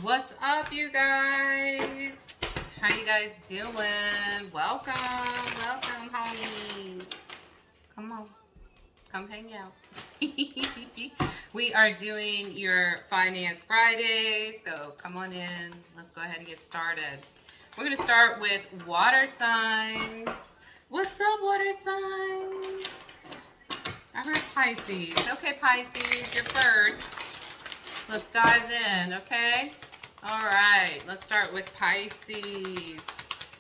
What's up, you guys? How you guys doing? Welcome, welcome, homies. Come on, come hang out. We are doing your Finance Friday, so come on in. Let's go ahead and get started. We're gonna start with water signs. What's up, water signs? I heard Pisces. Okay, Pisces, you're first. Let's dive in, okay? All right, let's start with Pisces.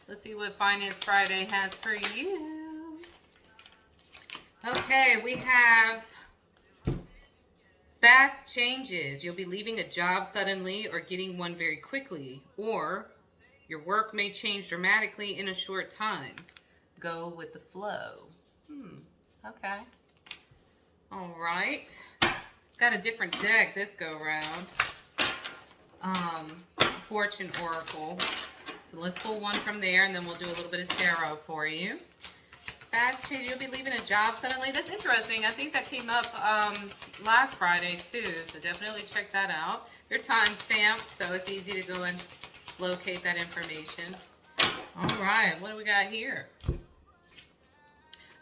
Let's see what Finance Friday has for you. Okay, we have fast changes. You'll be leaving a job suddenly or getting one very quickly, or your work may change dramatically in a short time. Go with the flow. Okay. All right. Got a different deck this go round. Fortune Oracle. So let's pull one from there, and then we'll do a little bit of tarot for you. Fast change. You'll be leaving a job suddenly. That's interesting. I think that came up last Friday too. So definitely check that out. They're time stamped, so it's easy to go and locate that information. All right. What do we got here?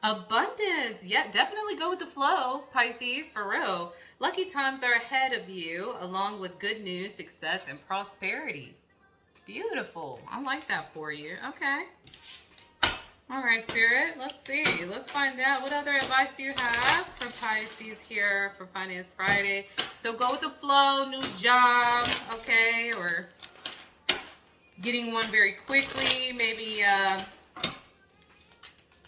Abundance. Yeah, definitely go with the flow, Pisces, for real. Lucky times are ahead of you, along with good news, success, and prosperity. Beautiful. I like that for you. Okay. All right, Spirit. Let's see. Let's find out what other advice do you have for Pisces here for Finance Friday. So go with the flow, new job, okay, or getting one very quickly. Maybe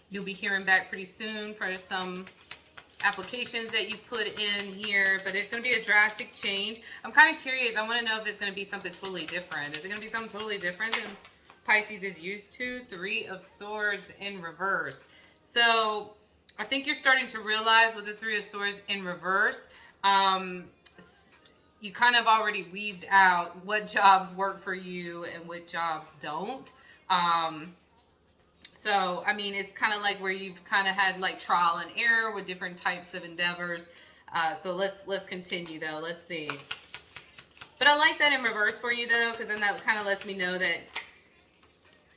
you'll be hearing back pretty soon for some applications that you put in here, but there's going to be a drastic change. I'm kind of curious. I want to know if it's going to be something totally different. Is it going to be something totally different than Pisces is used to? Three of Swords in reverse. So I think you're starting to realize with the Three of Swords in reverse, you kind of already weaved out what jobs work for you and what jobs don't. So, I mean, it's kind of like where you've kind of had like trial and error with different types of endeavors. So let's continue though. Let's see. But I like that in reverse for you though, because then that kind of lets me know that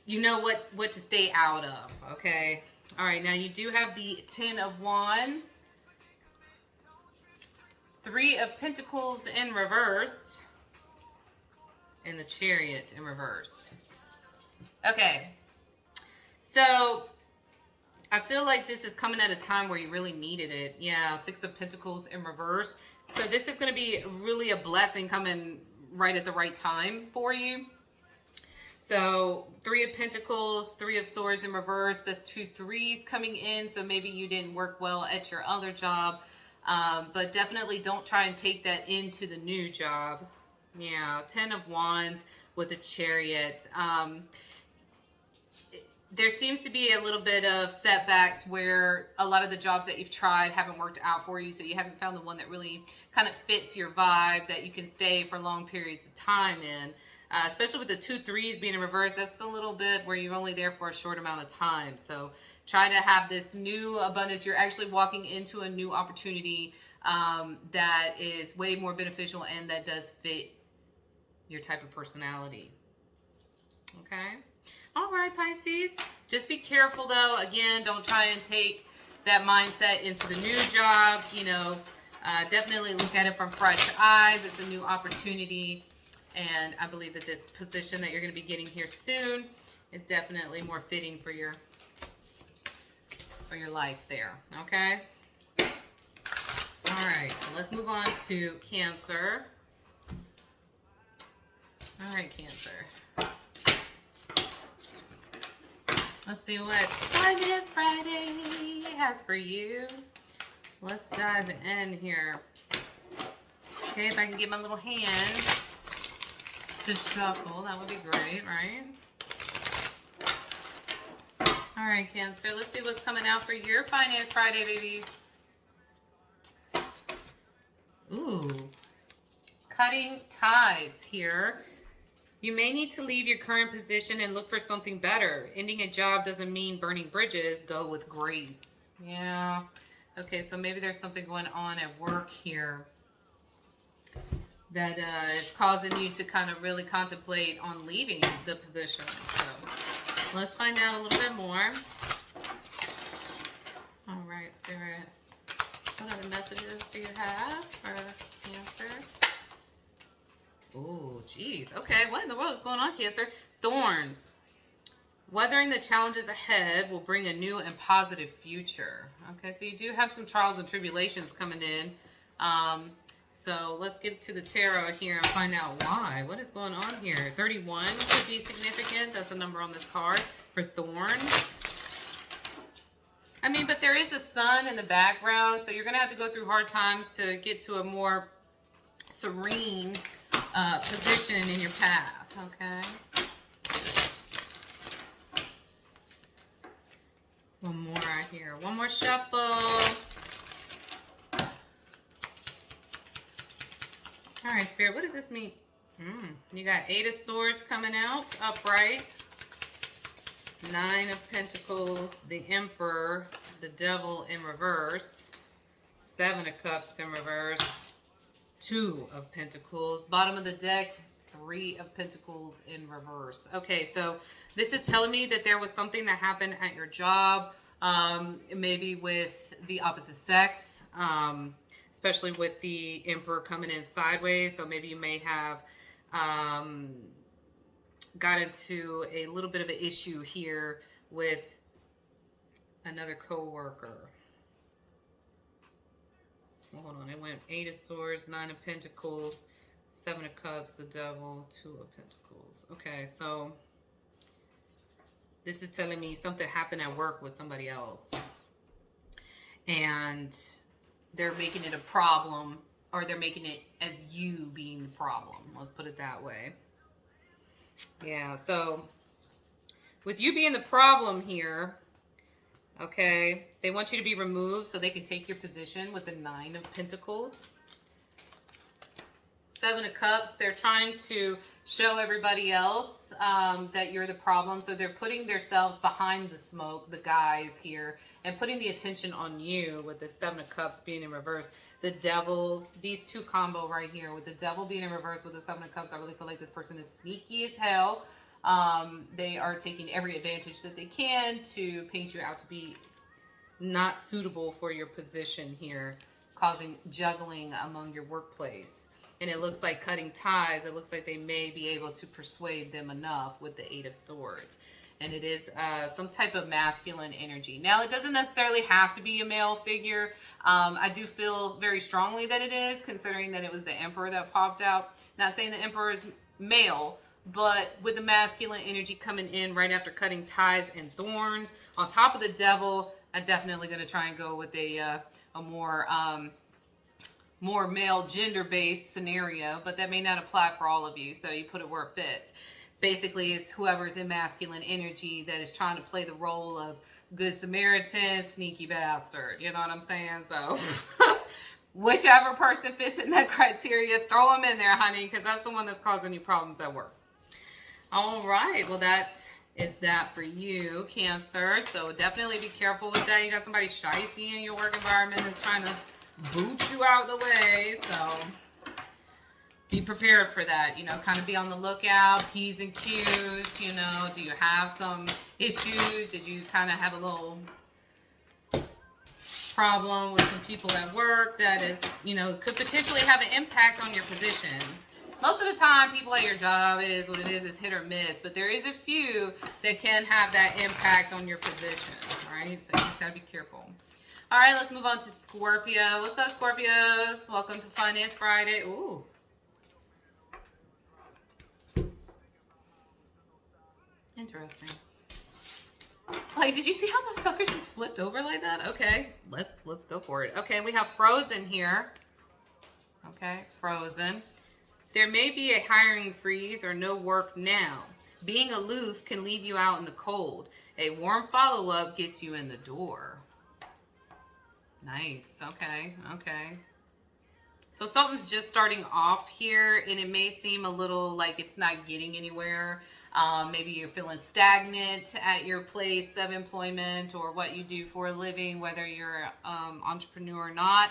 you know what to stay out of. Okay. All right. Now you do have the Ten of Wands, Three of Pentacles in reverse, and the Chariot in reverse. Okay. So I feel like this is coming at a time where you really needed it. Yeah, Six of Pentacles in reverse. So this is going to be really a blessing coming right at the right time for you. So Three of Pentacles, Three of Swords in reverse. That's two threes coming in. So maybe you didn't work well at your other job. But definitely don't try and take that into the new job. Yeah, Ten of Wands with the Chariot. There seems to be a little bit of setbacks where a lot of the jobs that you've tried haven't worked out for you. So you haven't found the one that really kind of fits your vibe that you can stay for long periods of time in. Especially with the two threes being in reverse, that's a little bit where you're only there for a short amount of time. So try to have this new abundance. You're actually walking into a new opportunity that is way more beneficial and that does fit your type of personality. Okay. All right, Pisces. Just be careful, though. Again, don't try and take that mindset into the new job. You know, definitely look at it from fresh eyes. It's a new opportunity. And I believe that this position that you're going to be getting here soon is definitely more fitting for your life there. Okay? All right. So let's move on to Cancer. All right, Cancer. Let's see what Finance Friday has for you. Let's dive in here. Okay, if I can get my little hand to shuffle, that would be great, right? All right, Cancer. Let's see what's coming out for your Finance Friday, baby. Ooh. Cutting ties here. You may need to leave your current position and look for something better. Ending a job doesn't mean burning bridges. Go with grace. Yeah. Okay, so maybe there's something going on at work here. that is causing you to kind of really contemplate on leaving the position. So let's find out a little bit more. All right, Spirit. What other messages do you have for Cancer? Oh, geez. Okay, what in the world is going on, Cancer? Thorns. Weathering the challenges ahead will bring a new and positive future. Okay, so you do have some trials and tribulations coming in. So let's get to the tarot here and find out why. What is going on here? 31 could be significant. That's the number on this card for thorns. I mean, but there is a sun in the background, so you're going to have to go through hard times to get to a more serene position in your path, okay? One more right here. One more shuffle. All right, Spirit, what does this mean? You got 8 of Swords coming out, upright. 9 of Pentacles, the Emperor, the Devil in reverse. 7 of Cups in reverse. 2 of Pentacles. Bottom of the deck, 3 of Pentacles in reverse. Okay, so this is telling me that there was something that happened at your job, maybe with the opposite sex, especially with the Emperor coming in sideways. So maybe you may have got into a little bit of an issue here with another co-worker. Well, hold on, it went 8 of Swords, 9 of Pentacles, 7 of Cups, the Devil, 2 of Pentacles. Okay, so this is telling me something happened at work with somebody else. And they're making it a problem, or they're making it as you being the problem. Let's put it that way. Yeah, so with you being the problem here, okay, they want you to be removed so they can take your position with the 9 of Pentacles. 7 of Cups, they're trying to show everybody else that you're the problem. So they're putting themselves behind the smoke, the guys here, and putting the attention on you with the 7 of Cups being in reverse. The Devil, these two combo right here, with the Devil being in reverse with the 7 of Cups, I really feel like this person is sneaky as hell. They are taking every advantage that they can to paint you out to be not suitable for your position here, causing juggling among your workplace. And it looks like cutting ties. It looks like they may be able to persuade them enough with the 8 of Swords. And it is some type of masculine energy. Now, it doesn't necessarily have to be a male figure. I do feel very strongly that it is, considering that it was the Emperor that popped out. Not saying the Emperor is male, but with the masculine energy coming in right after cutting ties and thorns, on top of the Devil, I'm definitely going to try and go with a more male gender-based scenario, but that may not apply for all of you, so you put it where it fits. Basically, it's whoever's in masculine energy that is trying to play the role of good Samaritan, sneaky bastard. You know what I'm saying? So whichever person fits in that criteria, throw them in there, honey, because that's the one that's causing you problems at work. All right, well, that is that for you, Cancer. So definitely be careful with that. You got somebody shiesty in your work environment that's trying to boot you out of the way, so be prepared for that. You know, kind of be on the lookout, P's and Q's. You know, do you have some issues? Did you kind of have a little problem with some people at work that is, you know, could potentially have an impact on your position? Most of the time, people at your job, it is what it is hit or miss, but there is a few that can have that impact on your position, all right? So you just got to be careful. All right, let's move on to Scorpio. What's up, Scorpios? Welcome to Finance Friday. Ooh. Interesting. Like, did you see how the suckers just flipped over like that? Okay, let's go for it. Okay, we have Frozen here. Okay, Frozen. There may be a hiring freeze or no work now. Being aloof can leave you out in the cold. A warm follow-up gets you in the door. Nice. Okay. Okay. So something's just starting off here, and it may seem a little like it's not getting anywhere. Maybe you're feeling stagnant at your place of employment or what you do for a living, whether you're an entrepreneur or not.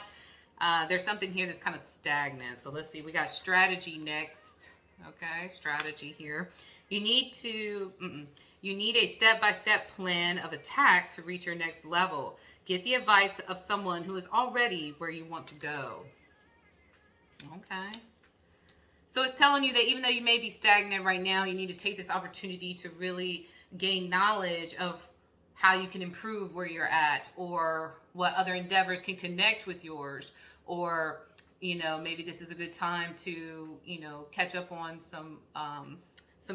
There's something here that's kind of stagnant. So let's see. We got strategy next. Okay, strategy here. You need to, you need a step-by-step plan of attack to reach your next level. Get the advice of someone who is already where you want to go. Okay. So it's telling you that even though you may be stagnant right now, you need to take this opportunity to really gain knowledge of how you can improve where you're at, or what other endeavors can connect with yours, or, you know, maybe this is a good time to, you know, catch up on some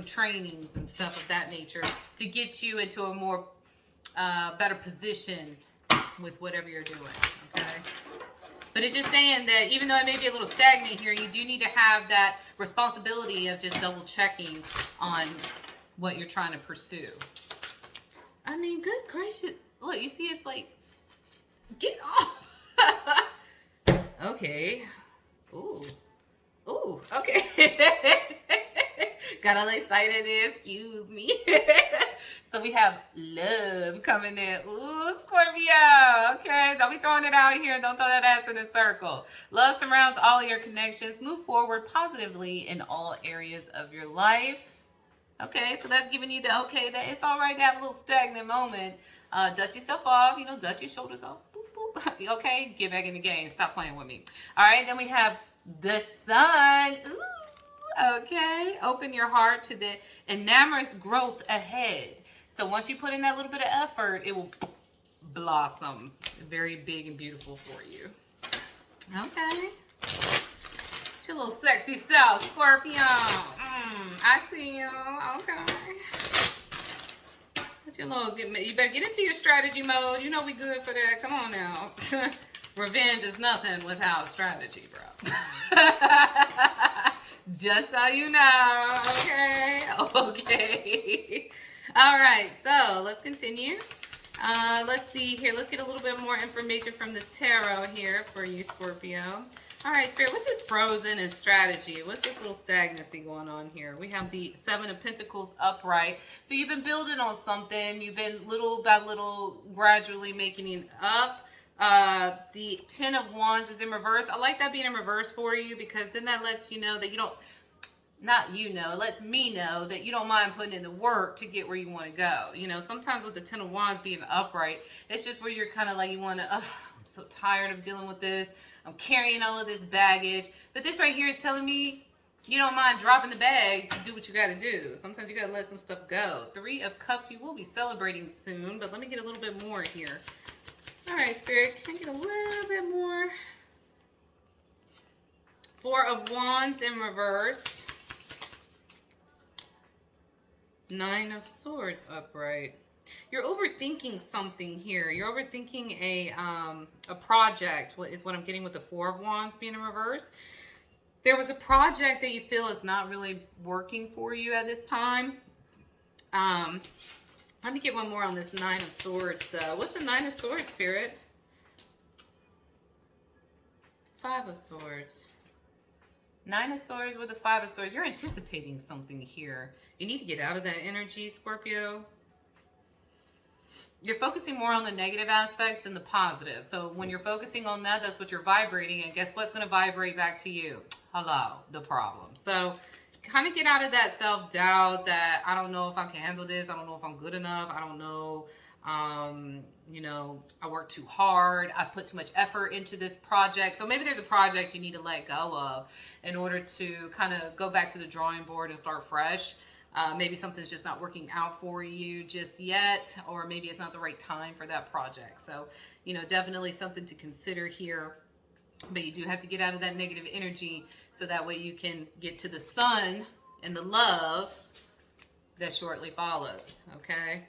trainings and stuff of that nature to get you into a more better position with whatever you're doing. Okay. But it's just saying that even though it may be a little stagnant here, you do need to have that responsibility of just double checking on what you're trying to pursue. I mean, good gracious. Look, you see, it's like, get off. Okay. Ooh. Ooh, okay. Got all excited, excuse me. So we have love coming in. Ooh, Scorpio. Okay, don't be throwing it out here. Don't throw that ass in a circle. Love surrounds all your connections. Move forward positively in all areas of your life. Okay, so that's giving you the okay that it's all right to have a little stagnant moment. Dust yourself off, you know, dust your shoulders off. Boop, boop. Okay, get back in the game. Stop playing with me. All right, then we have the sun. Ooh, okay. Open your heart to the enormous growth ahead. So once you put in that little bit of effort, it will blossom very big and beautiful for you. Okay. It's your little sexy self, Scorpio. I see you. Okay. It's your little, you better get into your strategy mode. You know we good for that. Come on now. Revenge is nothing without strategy, bro. Just so you know. Okay. Okay. All right, so let's continue. Let's see here. Let's get a little bit more information from the tarot here for you, Scorpio. All right, Spirit, what's this frozen and strategy? What's this little stagnancy going on here? We have the Seven of Pentacles upright. So you've been building on something. You've been little by little gradually making it up. The Ten of Wands is in reverse. I like that being in reverse for you, because then that lets you know that you don't, not you know, it lets me know that you don't mind putting in the work to get where you want to go. You know, sometimes with the Ten of Wands being upright, it's just where you're kind of like, you want to, I'm so tired of dealing with this. I'm carrying all of this baggage. But this right here is telling me you don't mind dropping the bag to do what you got to do. Sometimes you got to let some stuff go. Three of Cups, you will be celebrating soon, but let me get a little bit more here. All right, Spirit, can I get a little bit more? Four of Wands in reverse. Nine of Swords upright. You're overthinking something here. You're overthinking a project. What is what I'm getting with the Four of Wands being in reverse. There was a project that you feel is not really working for you at this time. Let me get one more on this Nine of Swords, though. What's the Nine of Swords, Spirit? Five of Swords. Nine of Swords with the Five of Swords. You're anticipating something here. You need to get out of that energy, Scorpio. You're focusing more on the negative aspects than the positive. So when you're focusing on that, that's what you're vibrating. And guess what's going to vibrate back to you? Hello, the problem. So kind of get out of that self-doubt that I don't know if I can handle this. I don't know if I'm good enough. I don't know. You know, I work too hard. I put too much effort into this project. So maybe there's a project you need to let go of in order to kind of go back to the drawing board and start fresh. Maybe something's just not working out for you just yet, or maybe it's not the right time for that project. So, you know, definitely something to consider here. But you do have to get out of that negative energy so that way you can get to the sun and the love that shortly follows, okay?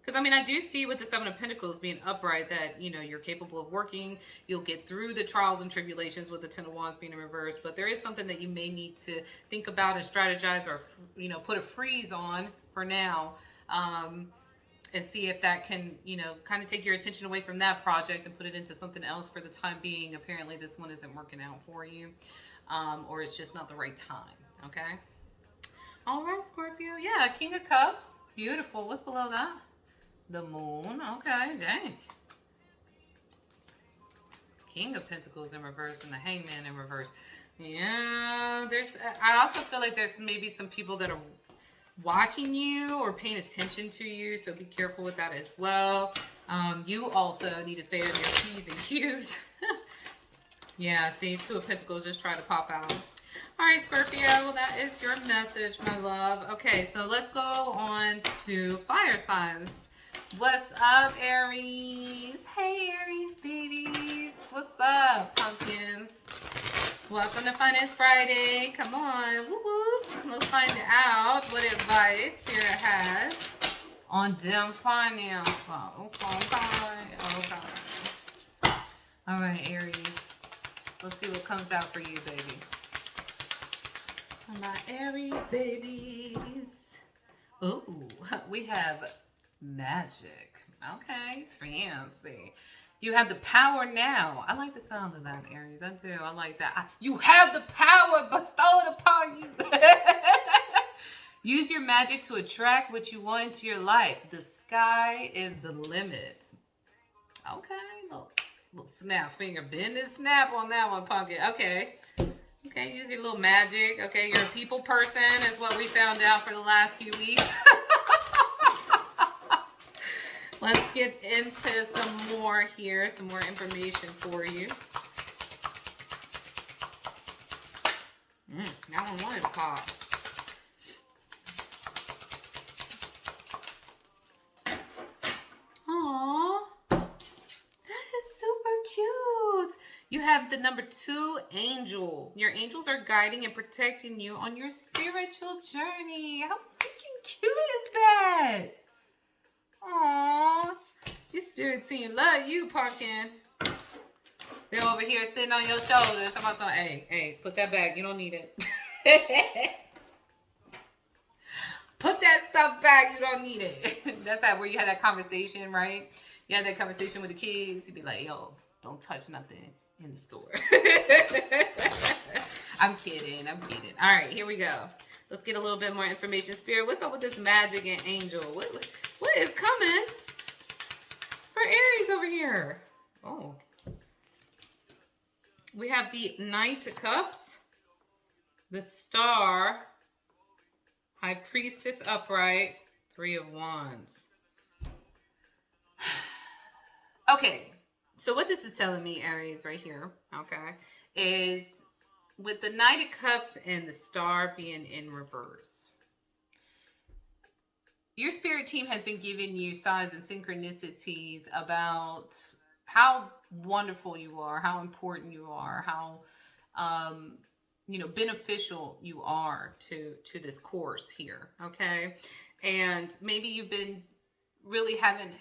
Because, I mean, I do see with the Seven of Pentacles being upright that, you know, you're capable of working. You'll get through the trials and tribulations with the Ten of Wands being in reverse. But there is something that you may need to think about and strategize, or, you know, put a freeze on for now. And see if that can, you know, kind of take your attention away from that project and put it into something else for the time being. Apparently this one isn't working out for you. Or it's just not the right time. Okay. All right, Scorpio. Yeah, King of Cups. Beautiful. What's below that? The Moon. Okay, dang. King of Pentacles in reverse and the Hangman in reverse. Yeah, I also feel like there's maybe some people that are watching you or paying attention to you, so be careful with that as well. You also need to stay on your P's and Q's. Yeah, see, Two of Pentacles just try to pop out. All right, Scorpio, well, that is your message, my love. Okay, so let's go on to fire signs. What's up, Aries? Hey, Aries, babies. What's up, pumpkins? Welcome to Finance Friday. Come on. Woo woo. Let's find out what advice Spirit has on them finance. Okay. All right, Aries. Let's see what comes out for you, baby. My Aries babies. Ooh, we have magic. Okay, fancy. You have the power now. I like the sound of that, Aries. I do. I like that. You have the power bestowed upon you. Use your magic to attract what you want into your life. The sky is the limit. Okay, little snap finger. Bend and snap on that one, pumpkin. Okay. Okay, use your little magic. Okay, you're a people person is what we found out for the last few weeks. Let's get into some more here, some more information for you. That one wanted to pop. Aww, that is super cute. You have the number 2 angel. Your angels are guiding and protecting you on your spiritual journey. How freaking cute is that? Aww. Your spirit team love you, pumpkin. They're over here sitting on your shoulders. I'm about to, hey, put that back. You don't need it. Put that stuff back. You don't need it. That's that where you had that conversation, right? You had that conversation with the kids. You'd be like, yo, don't touch nothing in the store. I'm kidding. All right, here we go. Let's get a little bit more information. Spirit, what's up with this magic and angel? What is coming for Aries over here? Oh. We have the Knight of Cups, the Star, High Priestess upright, 3 of Wands. Okay, so what this is telling me, Aries, right here, okay, is with the Knight of Cups and the Star being in reverse, your spirit team has been giving you signs and synchronicities about how wonderful you are, how important you are, how beneficial you are to this course here, okay? And maybe you've been really haven't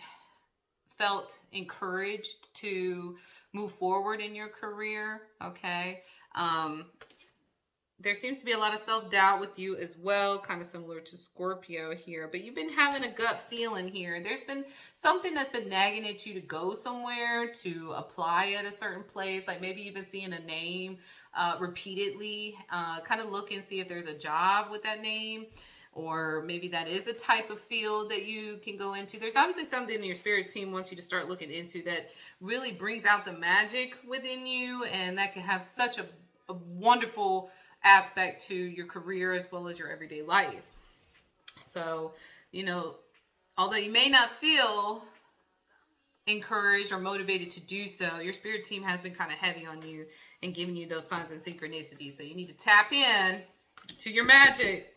felt encouraged to move forward in your career, okay? There seems to be a lot of self-doubt with you as well, kind of similar to Scorpio here, but you've been having a gut feeling here. There's been something that's been nagging at you to go somewhere, to apply at a certain place, like maybe you've been seeing a name repeatedly, kind of look and see if there's a job with that name, or maybe that is a type of field that you can go into. There's obviously something in your spirit team wants you to start looking into that really brings out the magic within you, and that can have such a wonderful aspect to your career as well as your everyday life. So, although you may not feel encouraged or motivated to do so, your spirit team has been kind of heavy on you and giving you those signs and synchronicities. So you need to tap in to your magic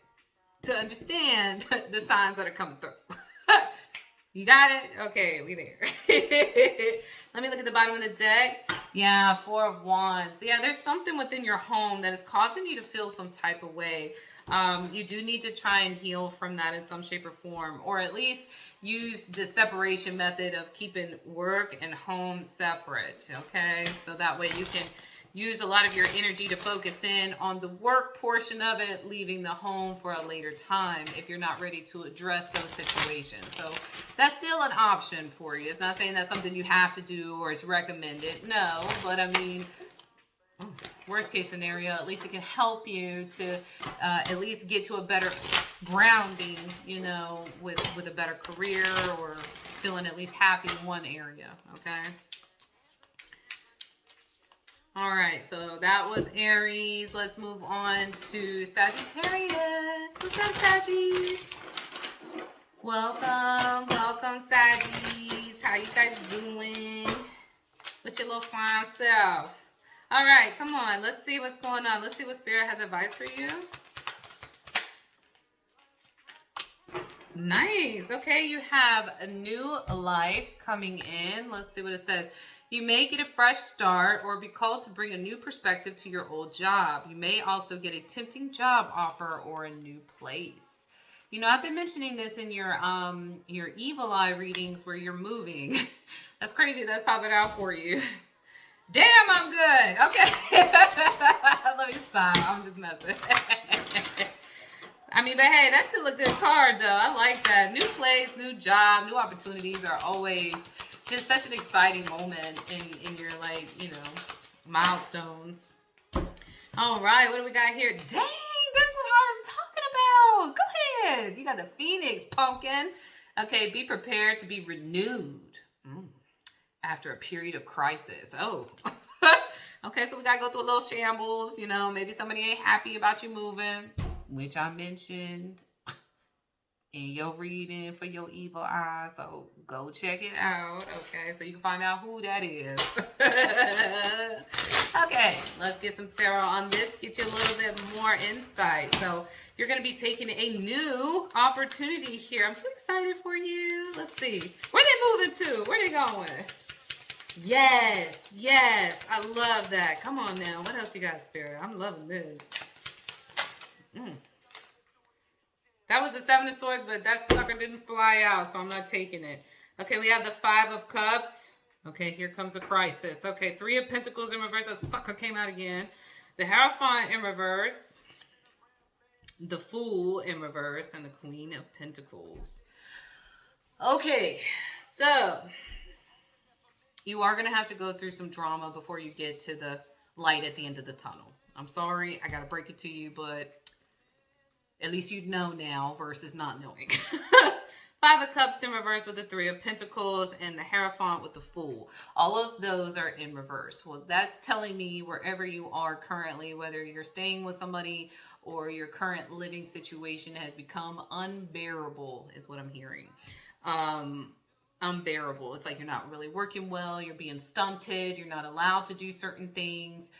to understand the signs that are coming through. You got it? Okay, we there. Let me look at the bottom of the deck. Yeah, 4 of Wands. Yeah, there's something within your home that is causing you to feel some type of way. You do need to try and heal from that in some shape or form, or at least use the separation method of keeping work and home separate, okay? So that way you can use a lot of your energy to focus in on the work portion of it, leaving the home for a later time if you're not ready to address those situations. So that's still an option for you. It's not saying that's something you have to do or it's recommended. No, but I mean, worst case scenario, at least it can help you to at least get to a better grounding, with a better career or feeling at least happy in one area, okay? All right, so that was Aries. Let's move on to Sagittarius. What's up, Saggies? Welcome, welcome, Saggies. How you guys doing? With your little fine self. All right, come on. Let's see what's going on. Let's see what Spirit has advice for you. Nice. Okay, you have a new life coming in. Let's see what it says. You may get a fresh start or be called to bring a new perspective to your old job. You may also get a tempting job offer or a new place. You know, I've been mentioning this in your evil eye readings where you're moving. That's crazy. That's popping out for you. Damn, I'm good. Okay. Let me stop. I'm just messing. I mean, but hey, that's still a good card, though. I like that. New place, new job, new opportunities are always just such an exciting moment in your, like, you know, milestones. All right, what do we got here? Dang, that's what I'm talking about. Go ahead. You got the Phoenix, pumpkin. Okay, be prepared to be renewed after a period of crisis. Oh, okay, so we got to go through a little shambles. You know, maybe somebody ain't happy about you moving, which I mentioned in your reading for your evil eye. So go check it out. Okay, so you can find out who that is. Okay, let's get some tarot on this. Get you a little bit more insight. So you're going to be taking a new opportunity here. I'm so excited for you. Let's see. Where they moving to? Where they going? Yes, yes. I love that. Come on now. What else you got, Spirit? I'm loving this. That was the Seven of Swords, but that sucker didn't fly out, so I'm not taking it. Okay, we have the Five of Cups. Okay, here comes a crisis. Okay, Three of Pentacles in reverse. A sucker came out again. The Hierophant in reverse. The Fool in reverse. And the Queen of Pentacles. Okay, so you are going to have to go through some drama before you get to the light at the end of the tunnel. I'm sorry, I got to break it to you, but at least you know now versus not knowing. Five of Cups in reverse with the Three of Pentacles and the Hierophant with the Fool. All of those are in reverse. Well, that's telling me wherever you are currently, whether you're staying with somebody or your current living situation has become unbearable, is what I'm hearing. Unbearable. It's like you're not really working well. You're being stunted. You're not allowed to do certain things.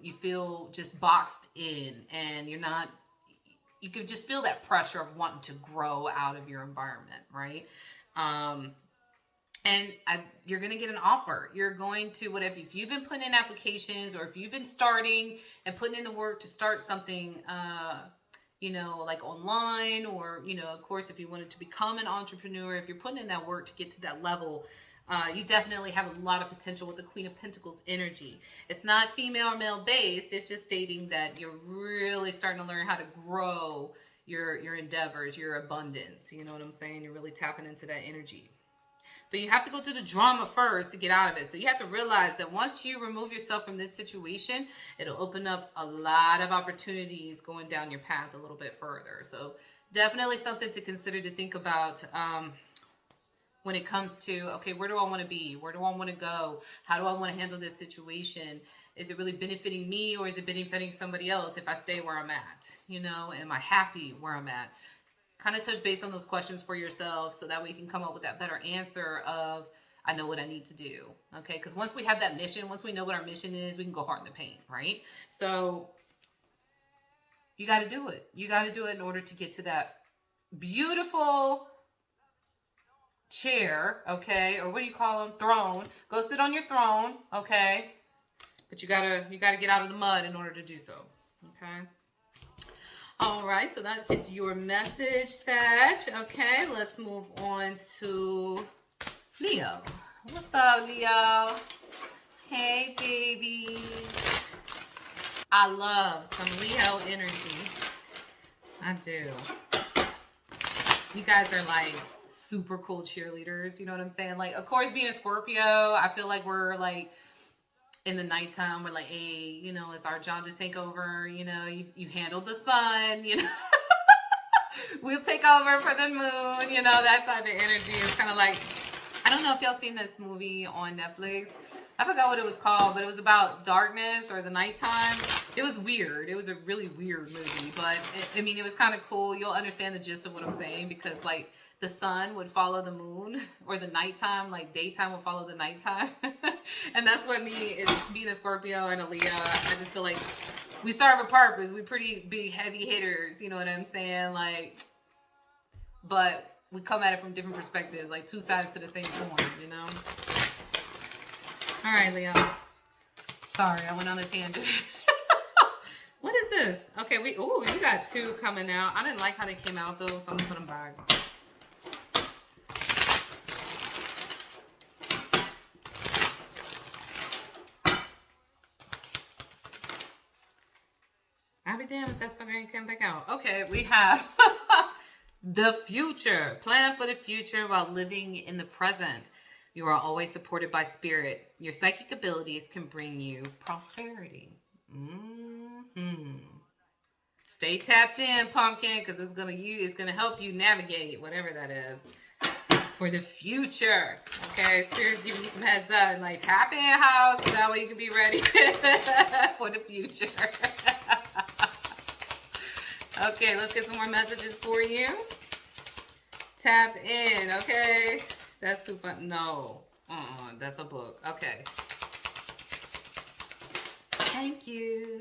You feel just boxed in, and you're not. You could just feel that pressure of wanting to grow out of your environment, right? You're going to get an offer. You're going to, if you've been putting in applications or if you've been starting and putting in the work to start something, you know, like online or, you know, of course, if you wanted to become an entrepreneur, if you're putting in that work to get to that level, you definitely have a lot of potential with the Queen of Pentacles energy. It's not female or male based. It's just stating that you're really starting to learn how to grow your endeavors, your abundance. You know what I'm saying? You're really tapping into that energy. But you have to go through the drama first to get out of it. So you have to realize that once you remove yourself from this situation, it'll open up a lot of opportunities going down your path a little bit further. So definitely something to consider, to think about when it comes to, okay, where do I want to be? Where do I want to go? How do I want to handle this situation? Is it really benefiting me or is it benefiting somebody else if I stay where I'm at? You know, am I happy where I'm at? Kind of touch base on those questions for yourself so that way you can come up with that better answer of, I know what I need to do. Okay, because once we have that mission, once we know what our mission is, we can go hard in the paint, right? So you got to do it. You got to do it in order to get to that beautiful chair, okay, or what do you call them? Throne. Go sit on your throne, okay? But you gotta get out of the mud in order to do so, okay? All right, so that is your message, Sag. Okay, let's move on to Leo. What's up, Leo? Hey, baby. I love some Leo energy. I do. You guys are like super cool cheerleaders, you know what I'm saying? Like, of course, being a Scorpio, I feel like we're like in the nighttime, we're like, hey, you know, it's our job to take over, you know, you handled the sun, you know. We'll take over for the moon, you know, that type of energy. Is kind of like, I don't know if y'all seen this movie on Netflix, I forgot what it was called, but it was about darkness or the nighttime. It was weird. It was a really weird movie, but I mean, it was kind of cool. You'll understand the gist of what I'm saying because, like, the sun would follow the moon, or the nighttime, like daytime would follow the nighttime, and that's what me is being a Scorpio and a Leo. I just feel like we serve a purpose. We pretty big heavy hitters, you know what I'm saying? Like, but we come at it from different perspectives, like two sides to the same coin, you know. All right, Leo. Sorry, I went on a tangent. What is this? Okay, you got two coming out. I didn't like how they came out though, so I'm gonna put them back. I'll be damned if that's not going to come back out. Okay, we have the future. Plan for the future while living in the present. You are always supported by spirit. Your psychic abilities can bring you prosperity. Stay tapped in, pumpkin, because it's gonna help you navigate whatever that is for the future. Okay, spirit's giving you some heads up and like tap in, house, so that way you can be ready for the future. Okay, let's get some more messages for you. Tap in, okay? That's too fun. No, that's a book. Okay. Thank you.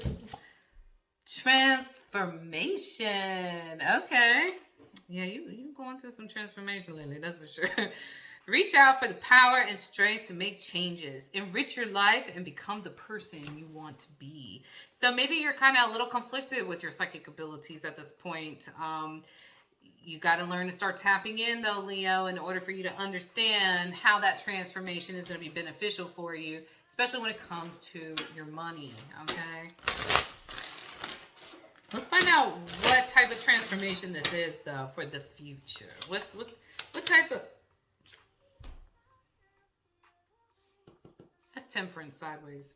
Transformation. Okay. Yeah, you going through some transformation lately, that's for sure. Reach out for the power and strength to make changes. Enrich your life and become the person you want to be. So maybe you're kind of a little conflicted with your psychic abilities at this point. You got to learn to start tapping in, though, Leo, in order for you to understand how that transformation is going to be beneficial for you, especially when it comes to your money, okay? Let's find out what type of transformation this is, though, for the future. What type of... That's Temperance sideways.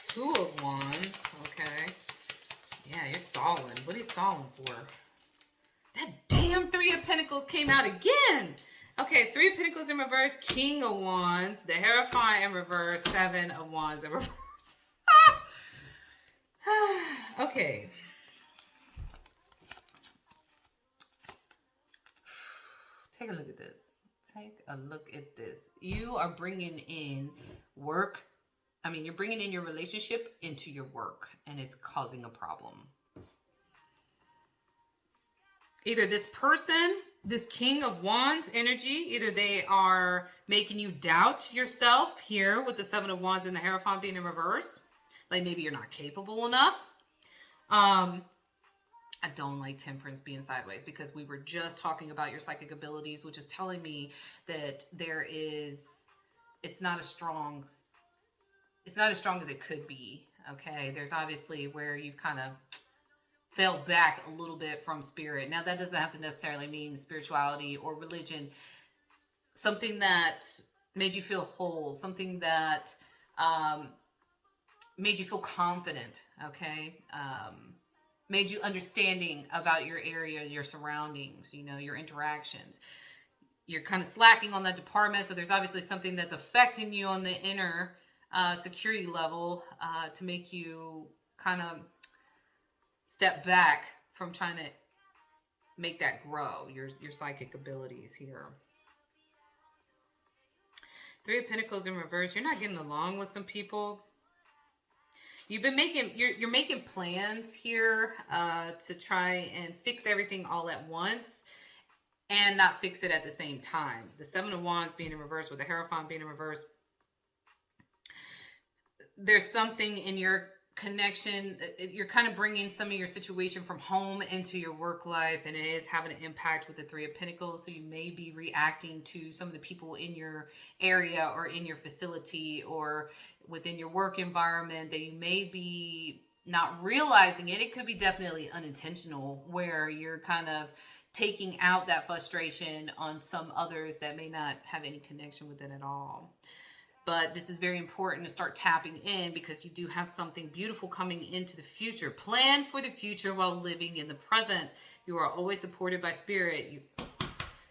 Two of Wands. Okay. Yeah, you're stalling. What are you stalling for? That damn Three of Pentacles came out again. Okay, Three of Pentacles in reverse, King of Wands, the Hierophant in reverse, Seven of Wands in reverse. Okay. Take a look at this. Take a look at this. You are bringing in work. I mean, you're bringing in your relationship into your work, and it's causing a problem. Either this person, this King of Wands energy, either they are making you doubt yourself here with the Seven of Wands and the Hierophant being in reverse. Like maybe you're not capable enough. I don't like Temperance being sideways because we were just talking about your psychic abilities, which is telling me that it's not as strong as it could be. Okay. There's obviously where you've kind of fell back a little bit from spirit. Now that doesn't have to necessarily mean spirituality or religion. Something that made you feel whole, something that, made you feel confident. Okay. Made you understanding about your area, your surroundings, your interactions. You're kind of slacking on that department. So there's obviously something that's affecting you on the inner security level to make you kind of step back from trying to make that grow, your psychic abilities here. Three of Pentacles in reverse. You're not getting along with some people. You've been you're making plans here to try and fix everything all at once and not fix it at the same time. The Seven of Wands being in reverse with the Hierophant being in reverse. There's something in your connection. You're kind of bringing some of your situation from home into your work life, and it is having an impact with the Three of Pentacles. So you may be reacting to some of the people in your area or in your facility or within your work environment that you may be not realizing it. It could be definitely unintentional, where you're kind of taking out that frustration on some others that may not have any connection with it at all. But this is very important to start tapping in because you do have something beautiful coming into the future. Plan for the future while living in the present. You are always supported by spirit.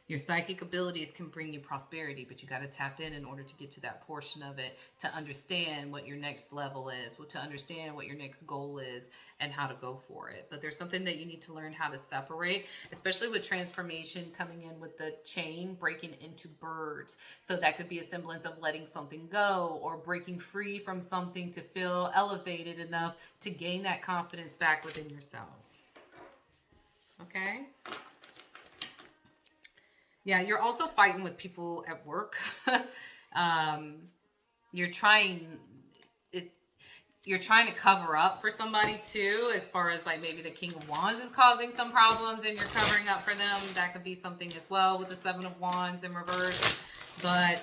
Your psychic abilities can bring you prosperity, but you got to tap in order to get to that portion of it, to understand what your next level is, to understand what your next goal is, and how to go for it. But there's something that you need to learn how to separate, especially with transformation coming in with the chain breaking into birds. So that could be a semblance of letting something go or breaking free from something to feel elevated enough to gain that confidence back within yourself. Okay? Yeah, you're also fighting with people at work. You're trying it. You're trying to cover up for somebody too, as far as like maybe the King of Wands is causing some problems, and you're covering up for them. That could be something as well with the Seven of Wands in reverse. But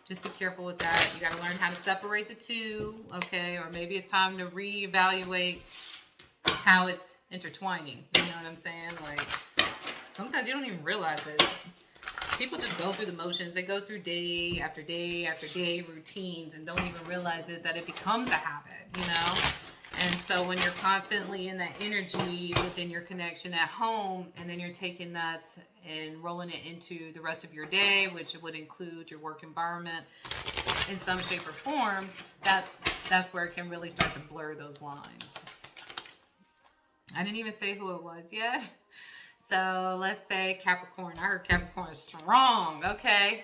just be careful with that. You got to learn how to separate the two, okay? Or maybe it's time to reevaluate how it's intertwining. You know what I'm saying? Like, sometimes you don't even realize it. People just go through the motions. They go through day after day after day routines and don't even realize it, that it becomes a habit, And so when you're constantly in that energy within your connection at home, and then you're taking that and rolling it into the rest of your day, which would include your work environment in some shape or form, that's where it can really start to blur those lines. I didn't even say who it was yet. So let's say Capricorn. I heard Capricorn is strong. Okay.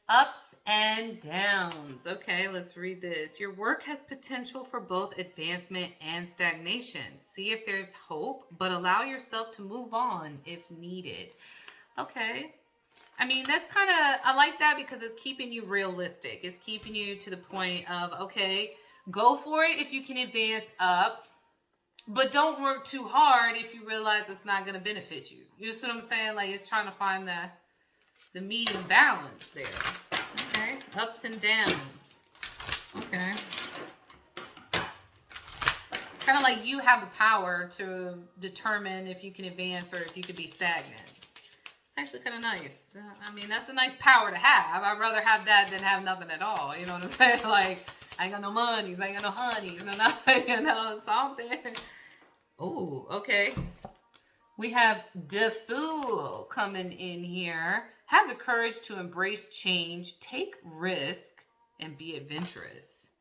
Ups and downs. Okay, let's read this. Your work has potential for both advancement and stagnation. See if there's hope, but allow yourself to move on if needed. Okay. I mean, that's kind of, I like that because it's keeping you realistic. It's keeping you to the point of, okay, go for it if you can advance up. But don't work too hard if you realize it's not going to benefit you. You see what I'm saying? Like, it's trying to find the medium balance there. Okay. Ups and downs. Okay. It's kind of like you have the power to determine if you can advance or if you could be stagnant. It's actually kind of nice. I mean, that's a nice power to have. I'd rather have that than have nothing at all. You know what I'm saying? Like, I ain't got no money. I ain't got no honeys. No, something. Oh, okay. We have the Fool coming in here. Have the courage to embrace change, take risk, and be adventurous.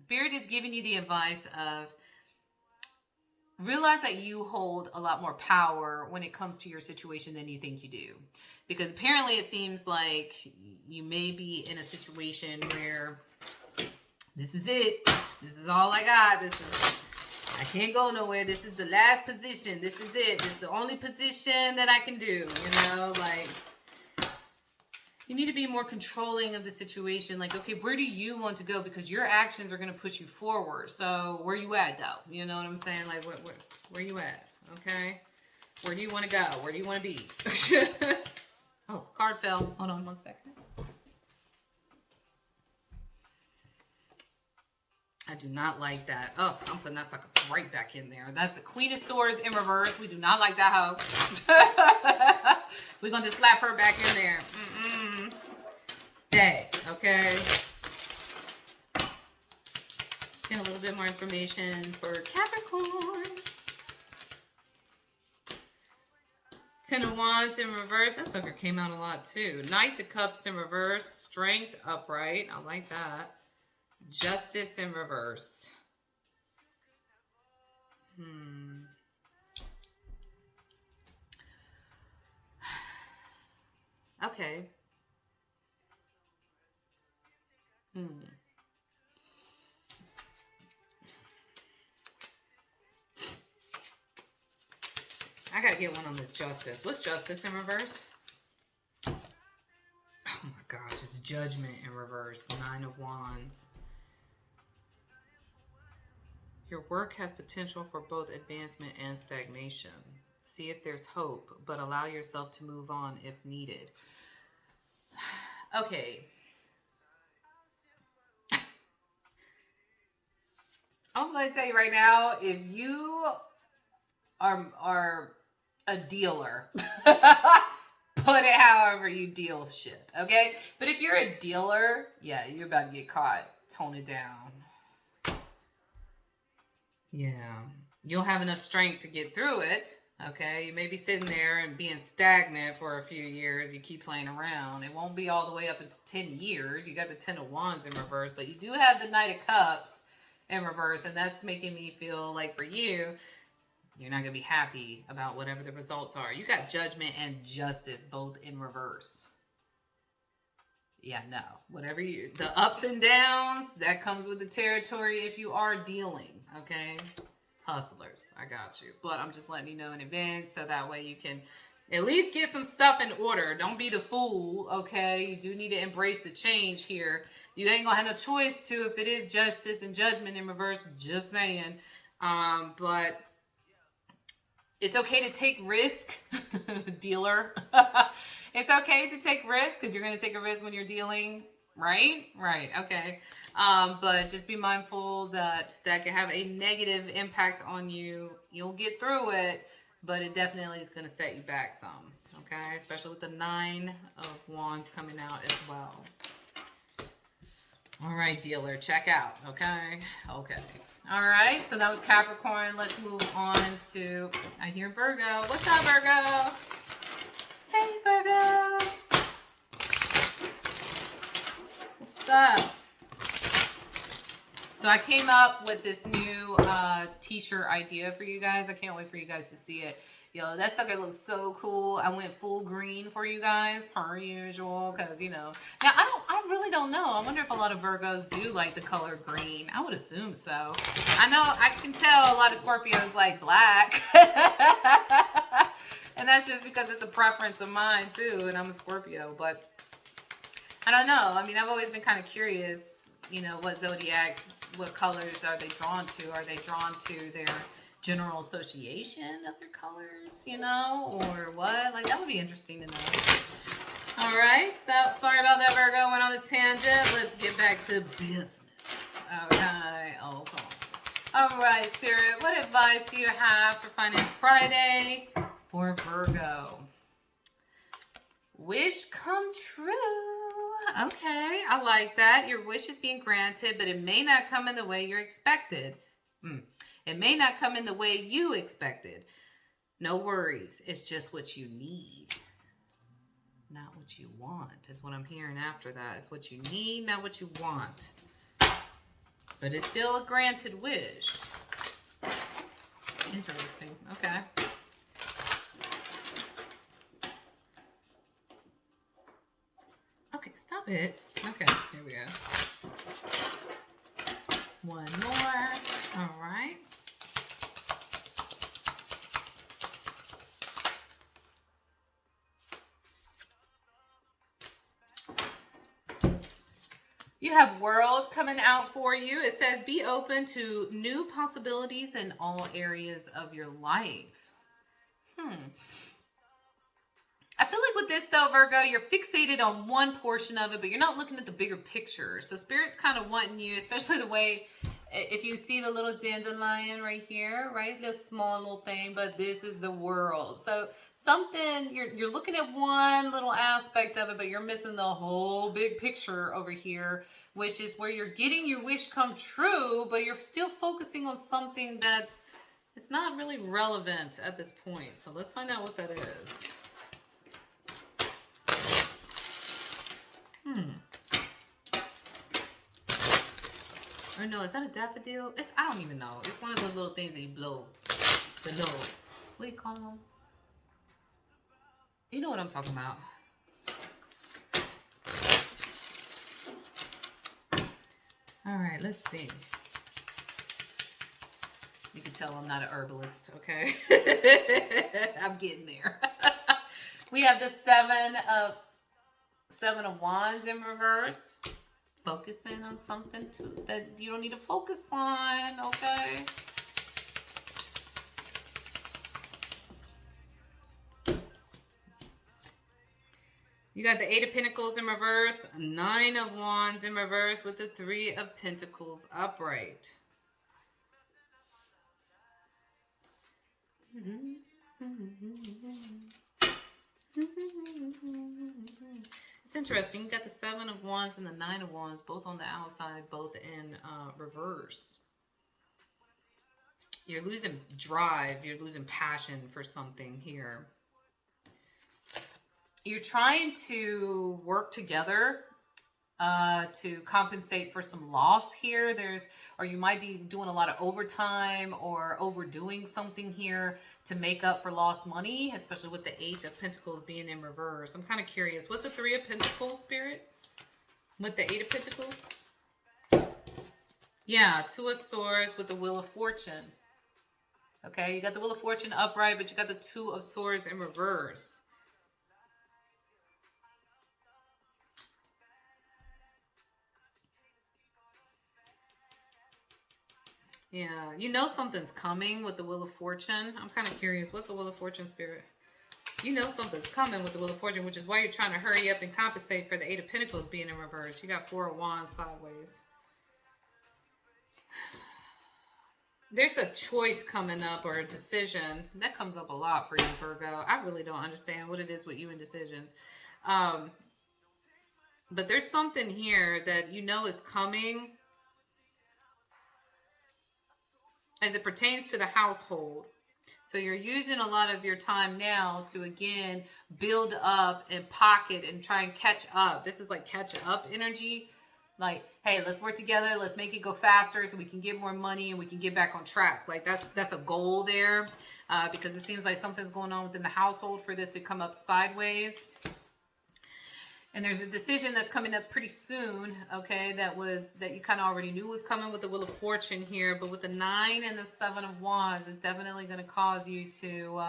Spirit is giving you the advice of realize that you hold a lot more power when it comes to your situation than you think you do. Because apparently it seems like you may be in a situation where this is it. This is all I got. I can't go nowhere. This is the last position. This is it. This is the only position that I can do. Like, you need to be more controlling of the situation. Like, okay, where do you want to go? Because your actions are going to push you forward. So where you at, though? You know what I'm saying? Like, where you at? Okay? Where do you want to go? Where do you want to be? Oh, card fell. Hold on one second. I do not like that. Oh, I'm putting that sucker right back in there. That's the Queen of Swords in reverse. We do not like that hoe. We're going to slap her back in there. Stay, okay? Let's get a little bit more information for Capricorn. 10 of Wands in reverse. That sucker came out a lot too. Knight of Cups in reverse. Strength upright. I like that. Justice in reverse. Okay. I gotta get one on this Justice. What's Justice in reverse? Oh my gosh, it's Judgment in reverse. 9 of Wands. Your work has potential for both advancement and stagnation. See if there's hope, but allow yourself to move on if needed. Okay. I'm going to tell you right now, if you are a dealer, put it however you deal shit, okay? But if you're a dealer, yeah, you're about to get caught. Tone it down. Yeah. You'll have enough strength to get through it, Okay, you may be sitting there and being stagnant for a few years. You keep playing around. It won't be all the way up into 10 years. You got the 10 of Wands in reverse, but you do have the Knight of Cups in reverse, and that's making me feel like for you, you're not going to be happy about whatever the results are. You got Judgment and Justice both in reverse. Yeah, no. Whatever you, the ups and downs, that comes with the territory if you are dealing, okay? Hustlers, I got you. But I'm just letting you know in advance so that way you can at least get some stuff in order. Don't be the fool, okay? You do need to embrace the change here. You ain't gonna have no choice to if it is justice and judgment in reverse, just saying. But it's okay to take risk, dealer. It's okay to take risk because you're going to take a risk when you're dealing, right? Right, okay. But just be mindful that that can have a negative impact on you. You'll get through it, but it definitely is going to set you back some, okay? Especially with the 9 of Wands coming out as well. All right, dealer, check out, okay? Okay. All right, so that was Capricorn. Let's move on to, I hear Virgo. What's up, Virgo? Hey, Virgos. What's up? So I came up with this new t-shirt idea for you guys. I can't wait for you guys to see it. Yo, that sucker looks so cool. I went full green for you guys, per usual, because, you know. Now, I really don't know. I wonder if a lot of Virgos do like the color green. I would assume so. I know, I can tell a lot of Scorpios like black. And that's just because it's a preference of mine, too, and I'm a Scorpio. But I don't know. I mean, I've always been kind of curious, you know, what zodiacs, what colors are they drawn to? Are they drawn to their general association of their colors, you know, or what? Like, that would be interesting to know. All right, so sorry about that, Virgo. Went on a tangent. Let's get back to business. Okay. Oh, come on. All right, Spirit, what advice do you have for Finance Friday for Virgo? Wish come true. Okay, I like that. Your wish is being granted, but it may not come in the way you're expected. It may not come in the way you expected. No worries. It's just what you need, not what you want, is what I'm hearing after that. It's what you need, not what you want. But it's still a granted wish. Interesting. Okay. Okay, stop it. Okay, here we go. One more. All right. You have World coming out for you. It says, be open to new possibilities in all areas of your life. I feel like with this, though, Virgo, you're fixated on one portion of it, but you're not looking at the bigger picture. So Spirit's kind of wanting you, especially the way, if you see the little dandelion right here, right? This small little thing, but this is the world. So something, you're looking at one little aspect of it, but you're missing the whole big picture over here, which is where you're getting your wish come true, but you're still focusing on something that is not really relevant at this point. So let's find out what that is. Or no, is that a daffodil? I don't even know. It's one of those little things that you blow. The little, what do you call them? You know what I'm talking about. All right, let's see. You can tell I'm not an herbalist, okay? I'm getting there. We have the Seven of Wands in reverse. Focusing on something too that you don't need to focus on, okay? You got the 8 of Pentacles in reverse, 9 of Wands in reverse with the 3 of Pentacles upright. It's interesting. You got the 7 of Wands and the 9 of Wands, both on the outside, both in reverse. You're losing drive. You're losing passion for something here. You're trying to work together to compensate for some loss here. Or you might be doing a lot of overtime or overdoing something here to make up for lost money, especially with the Eight of Pentacles being in reverse. I'm kind of curious. What's the Three of Pentacles, Spirit? With the Eight of Pentacles? Yeah, Two of Swords with the Wheel of Fortune. Okay, you got the Wheel of Fortune upright, but you got the Two of Swords in reverse. Yeah, you know something's coming with the Wheel of Fortune. I'm kind of curious. What's the Wheel of Fortune, Spirit? You know something's coming with the Wheel of Fortune, which is why you're trying to hurry up and compensate for the Eight of Pentacles being in reverse. You got Four of Wands sideways. There's a choice coming up or a decision. That comes up a lot for you, Virgo. I really don't understand what it is with you and decisions. But there's something here that you know is coming as it pertains to the household. So you're using a lot of your time now to, again, build up and pocket and try and catch up. This is like catch up energy. Like, hey, let's work together. Let's make it go faster so we can get more money and we can get back on track. Like that's a goal there because it seems like something's going on within the household for this to come up sideways. And there's a decision that's coming up pretty soon, okay, that you kind of already knew was coming with the Wheel of Fortune here. But with the 9 and the 7 of Wands, it's definitely going to cause you to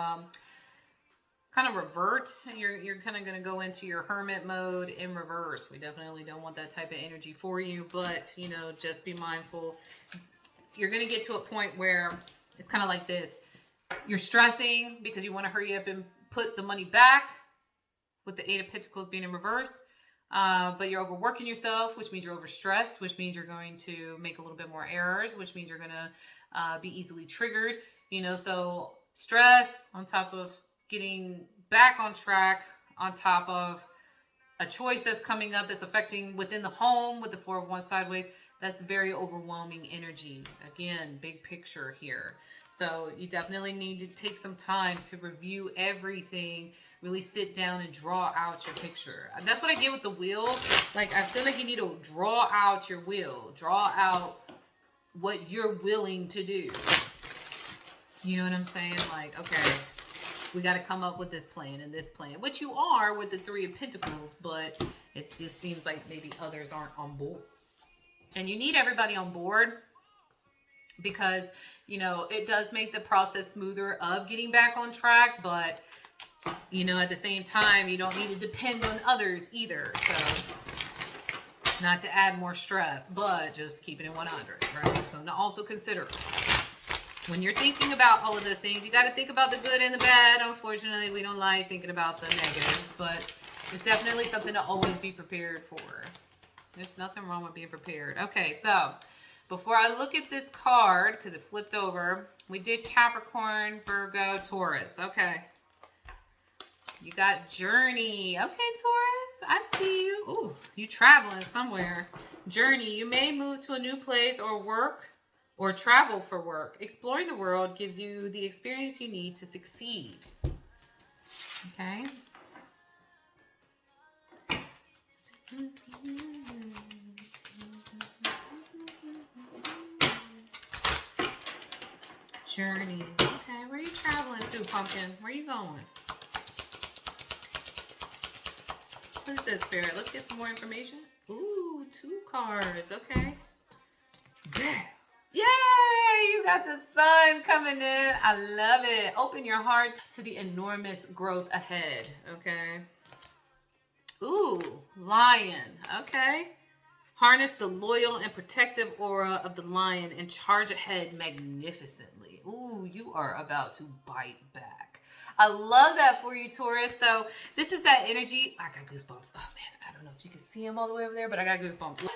kind of revert. You're kind of going to go into your hermit mode in reverse. We definitely don't want that type of energy for you. But, you know, just be mindful. You're going to get to a point where it's kind of like this. You're stressing because you want to hurry up and put the money back, with the Eight of Pentacles being in reverse, but you're overworking yourself, which means you're overstressed, which means you're going to make a little bit more errors, which means you're going to be easily triggered, you know, so stress on top of getting back on track, on top of a choice that's coming up that's affecting within the home with the Four of Wands sideways. That's very overwhelming energy. Again, big picture here. So you definitely need to take some time to review everything, really sit down and draw out your picture. That's what I get with the wheel. Like, I feel like you need to draw out your will. Draw out what you're willing to do. You know what I'm saying? Like, okay, we got to come up with this plan and this plan, which you are with the Three of Pentacles, but it just seems like maybe others aren't on board. And you need everybody on board because, you know, it does make the process smoother of getting back on track, but, you know, at the same time, you don't need to depend on others either. So, not to add more stress, but just keeping it 100, right? So, to also consider when you're thinking about all of those things, you got to think about the good and the bad. Unfortunately, we don't like thinking about the negatives, but it's definitely something to always be prepared for. There's nothing wrong with being prepared. Okay, so before I look at this card, because it flipped over, we did Capricorn, Virgo, Taurus. Okay. You got Journey. Okay, Taurus, I see you. Ooh, you traveling somewhere. Journey, you may move to a new place or work or travel for work. Exploring the world gives you the experience you need to succeed. Okay. Journey. Okay, where are you traveling to, Pumpkin? Where are you going? What is that, Spirit? Let's get some more information. Ooh, 2 cards. Okay. Yay! You got the sun coming in. I love it. Open your heart to the enormous growth ahead. Okay. Ooh, Lion. Okay. Harness the loyal and protective aura of the lion and charge ahead magnificently. Ooh, you are about to bite back. I love that for you, Taurus. So this is that energy. I got goosebumps. Oh, man. I don't know if you can see them all the way over there, but I got goosebumps.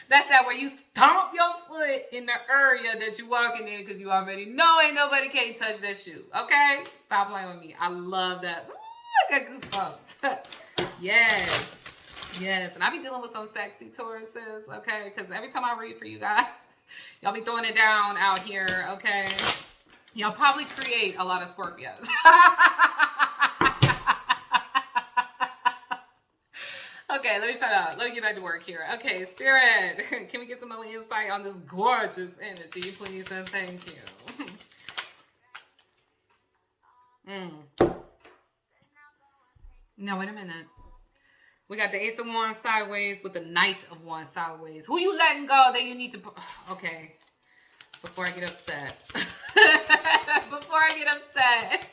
That's that where you stomp your foot in the area that you're walking in because you already know ain't nobody can't touch that shoe. Okay? Stop playing with me. I love that. Ooh, I got goosebumps. Yes. And I be dealing with some sexy Tauruses, okay? Because every time I read for you guys, Y'all be throwing it down out here, okay? Y'all probably create a lot of Scorpios. Okay, let me shut up. Let me get back to work here. Okay, Spirit, can we get some more insight on this gorgeous energy, please, and thank you. Now, wait a minute. We got the Ace of Wands sideways with the Knight of Wands sideways. Who you letting go that you need to... Okay, before I get upset. Before I get upset.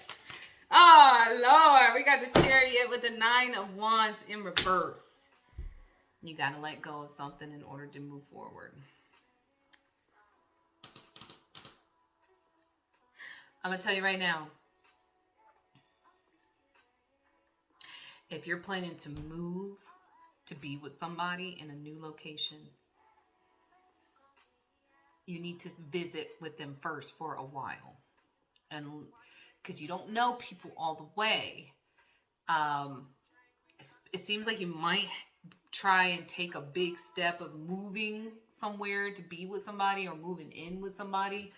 Oh, Lord. We got the Chariot with the Nine of Wands in reverse. You got to let go of something in order to move forward. I'm going to tell you right now. If you're planning to move to be with somebody in a new location, you need to visit with them first for a while. And because you don't know people all the way, it seems like you might try and take a big step of moving somewhere to be with somebody or moving in with somebody.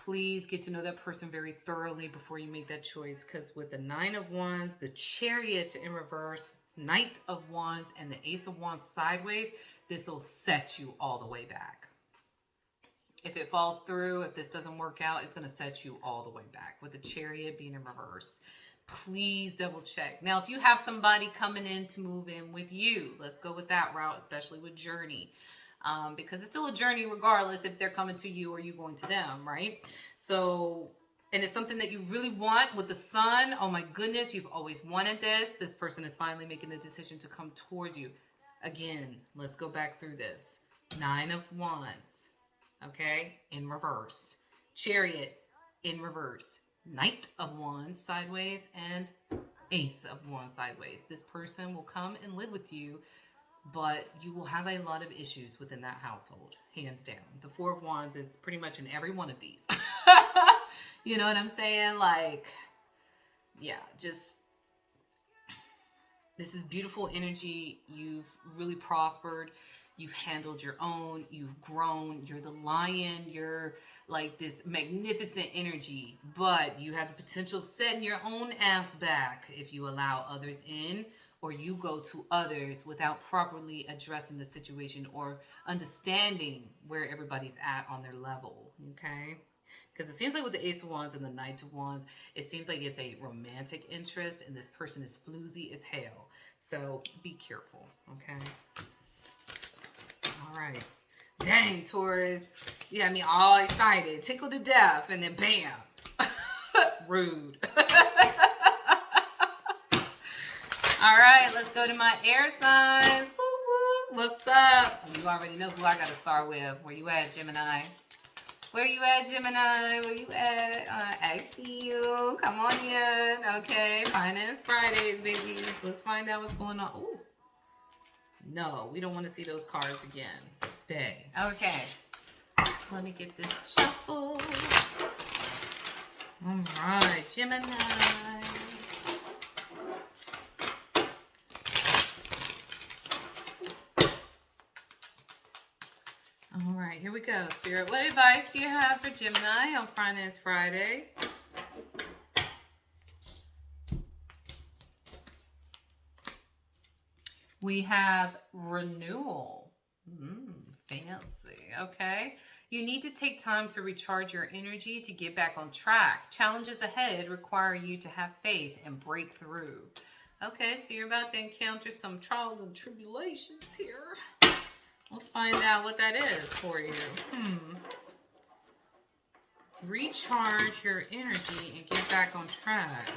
Please get to know that person very thoroughly before you make that choice, because with the Nine of Wands, the Chariot in reverse, Knight of Wands, and the Ace of Wands sideways, this will set you all the way back. If it falls through, if this doesn't work out, it's going to set you all the way back with the Chariot being in reverse. Please double check. Now, if you have somebody coming in to move in with you, let's go with that route, especially with Journey. Because it's still a journey regardless if they're coming to you or you going to them, right? So, and it's something that you really want with the Sun. Oh my goodness, you've always wanted this. This person is finally making the decision to come towards you. Again, let's go back through this. Nine of Wands, okay, in reverse. Chariot in reverse. Knight of Wands sideways and Ace of Wands sideways. This person will come and live with you, but you will have a lot of issues within that household, hands down. The Four of Wands is pretty much in every one of these. You know what I'm saying? Like, yeah, just, this is beautiful energy. You've really prospered. You've handled your own. You've grown. You're the lion. You're like this magnificent energy, but you have the potential of setting your own ass back if you allow others in, or you go to others without properly addressing the situation or understanding where everybody's at on their level, okay? Because it seems like with the Ace of Wands and the Knight of Wands, it seems like it's a romantic interest, and this person is floozy as hell. So be careful, okay? All right. Dang, Taurus. You had me all excited. Tickled to death, and then bam. Rude. All right, let's go to my air signs. Woo, woo. What's up? You already know who I got to start with. Where you at, Gemini? Where you at, Gemini? Where you at? I see you. Come on in. Okay, Finance Fridays, baby. Let's find out what's going on. Ooh. No, we don't want to see those cards again. Stay. Okay. Let me get this shuffle. All right, Gemini. All right, here we go. Spirit, what advice do you have for Gemini on Finance Friday? We have renewal. Fancy. Okay. You need to take time to recharge your energy to get back on track. Challenges ahead require you to have faith and break through. Okay, so you're about to encounter some trials and tribulations here. Let's find out what that is for you. Recharge your energy and get back on track.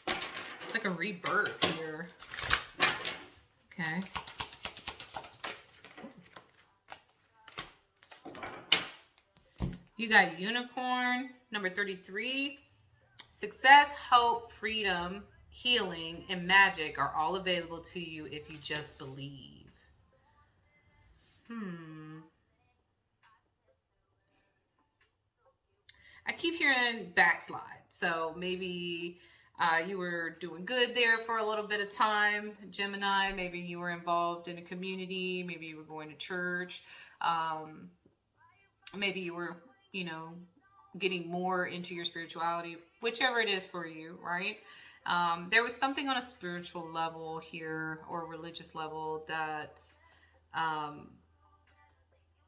It's like a rebirth here. Okay. You got Unicorn, number 33. Success, hope, freedom, healing, and magic are all available to you if you just believe. I keep hearing backslide. So maybe You were doing good there for a little bit of time, Gemini. Maybe you were involved in a community. Maybe you were going to church. Maybe you were, you know, getting more into your spirituality, whichever it is for you, right? There was something on a spiritual level here or religious level that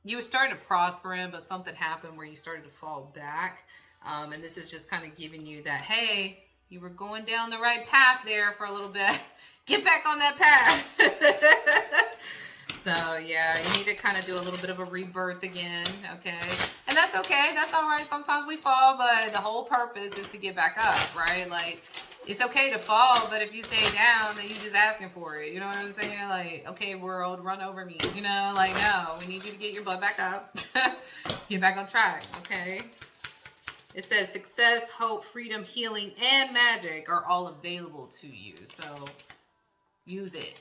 you were starting to prosper in, but something happened where you started to fall back. And this is just kind of giving you that, hey, you were going down the right path there for a little bit. Get back on that path. So yeah, you need to kind of do a little bit of a rebirth again, okay? And that's okay, that's all right. Sometimes we fall, but the whole purpose is to get back up, right? Like, it's okay to fall, but if you stay down, then you're just asking for it. You know what I'm saying? Like, okay, world, run over me. You know, like, no, we need you to get your butt back up. Get back on track, okay? It says success, hope, freedom, healing, and magic are all available to you. So use it.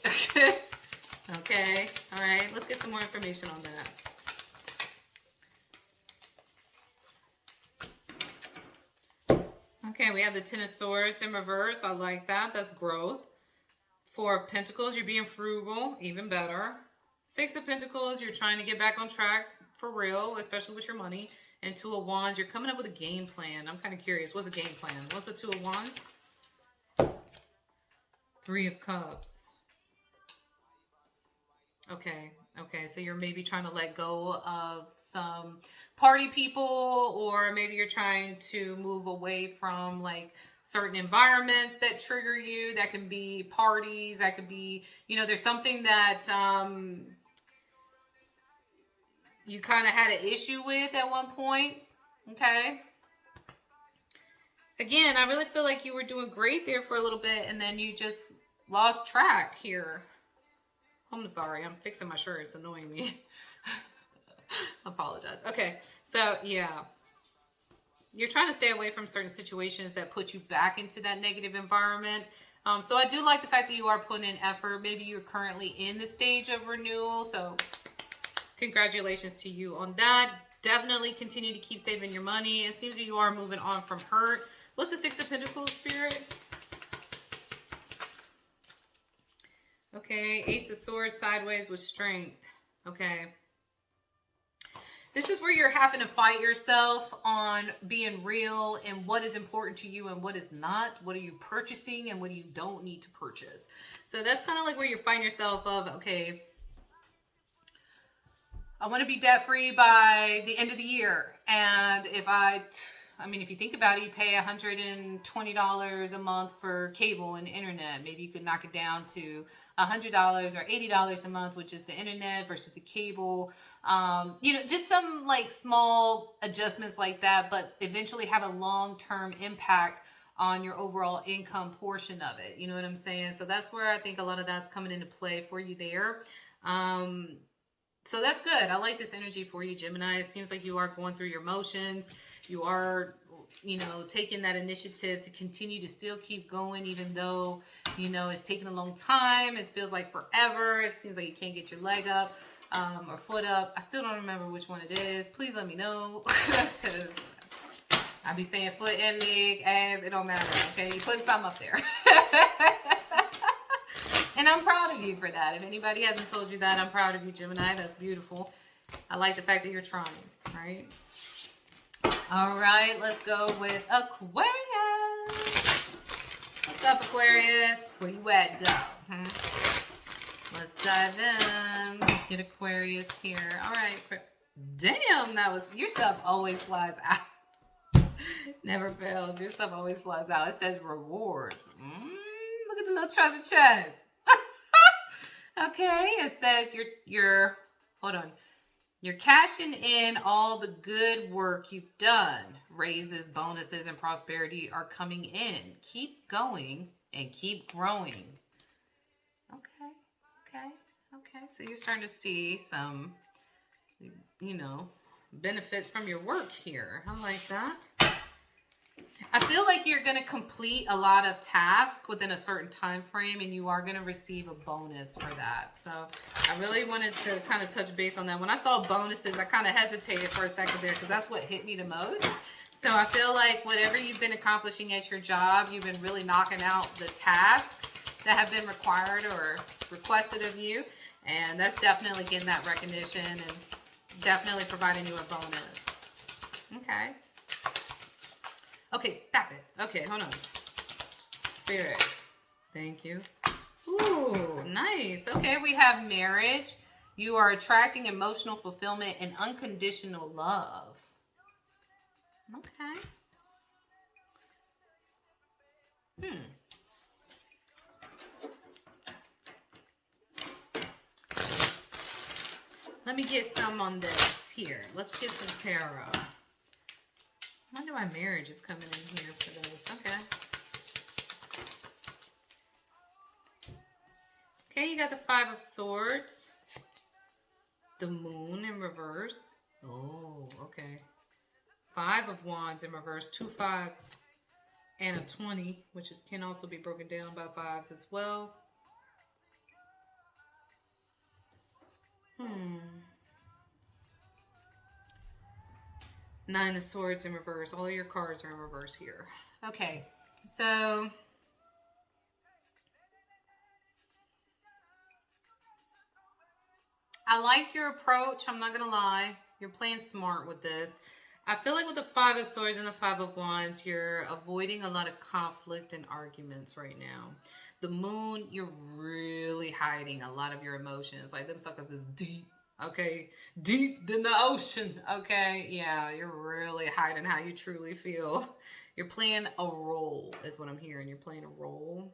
Okay. All right. Let's get some more information on that. Okay. We have the Ten of Swords in reverse. I like that. That's growth. Four of Pentacles. You're being frugal. Even better. Six of Pentacles. You're trying to get back on track for real, especially with your money. And Two of Wands. You're coming up with a game plan. I'm kind of curious. What's the game plan? What's the Two of Wands? Three of Cups. Okay. Okay. So you're maybe trying to let go of some party people, or maybe you're trying to move away from like certain environments that trigger you. That can be parties. That could be, you know, there's something that you kind of had an issue with at one point. Okay. Again, I really feel like you were doing great there for a little bit, and then you just lost track here. I'm sorry, I'm fixing my shirt. It's annoying me. I apologize. Okay, so yeah. You're trying to stay away from certain situations that put you back into that negative environment. So I do like the fact that you are putting in effort. Maybe you're currently in the stage of renewal. So congratulations to you on that. Definitely continue to keep saving your money. It seems that you are moving on from hurt. What's the Six of Pentacles, Spirit? Okay, Ace of Swords sideways with strength. Okay. This is where you're having to fight yourself on being real and what is important to you and what is not. What are you purchasing and what you don't need to purchase? So that's kind of like where you find yourself of, okay, I want to be debt free by the end of the year. And if I mean, if you think about it, you pay $120 a month for cable and internet. Maybe you could knock it down to $100 or $80 a month, which is the internet versus the cable. You know, just some like small adjustments like that, but eventually have a long-term impact on your overall income portion of it. You know what I'm saying? So that's where I think a lot of that's coming into play for you there. So that's good. I like this energy for you, Gemini. It seems like you are going through your motions. You are, you know, taking that initiative to continue to still keep going, even though, you know, it's taking a long time. It feels like forever. It seems like you can't get your leg up or foot up. I still don't remember which one it is. Please let me know, because I be saying foot and leg, ass. It don't matter, okay? You put something up there. And I'm proud of you for that. If anybody hasn't told you that, I'm proud of you, Gemini. That's beautiful. I like the fact that you're trying, right? All right, let's go with Aquarius. What's up, Aquarius? Where you at, dog? Let's dive in. Let's get Aquarius here. All right. Damn, that was... Your stuff always flies out. Never fails. Your stuff always flies out. It says rewards. Look at the little treasure chest. Okay, it says you're hold on. You're cashing in all the good work you've done. Raises, bonuses, and prosperity are coming in. Keep going and keep growing. Okay. So you're starting to see some, you know, benefits from your work here. I like that. I feel like you're going to complete a lot of tasks within a certain time frame, and you are going to receive a bonus for that. So I really wanted to kind of touch base on that. When I saw bonuses, I kind of hesitated for a second there because that's what hit me the most. So I feel like whatever you've been accomplishing at your job, you've been really knocking out the tasks that have been required or requested of you. And that's definitely getting that recognition and definitely providing you a bonus. Okay. Okay, stop it. Okay, hold on. Spirit. Thank you. Ooh, nice. Okay, we have marriage. You are attracting emotional fulfillment and unconditional love. Okay. Let me get some on this here. Let's get some tarot. I wonder why marriage is coming in here for this. Okay. Okay, you got the Five of Swords. The Moon in reverse. Oh, okay. Five of Wands in reverse. 2 5s. And a 20, which can also be broken down by 5s as well. Nine of Swords in reverse. All of your cards are in reverse here. Okay, so I like your approach. I'm not going to lie. You're playing smart with this. I feel like with the Five of Swords and the Five of Wands, you're avoiding a lot of conflict and arguments right now. The Moon, you're really hiding a lot of your emotions. Like them suckers is deep. Okay, deep than the ocean. Okay, yeah, you're really hiding how you truly feel. You're playing a role, is what I'm hearing. You're playing a role.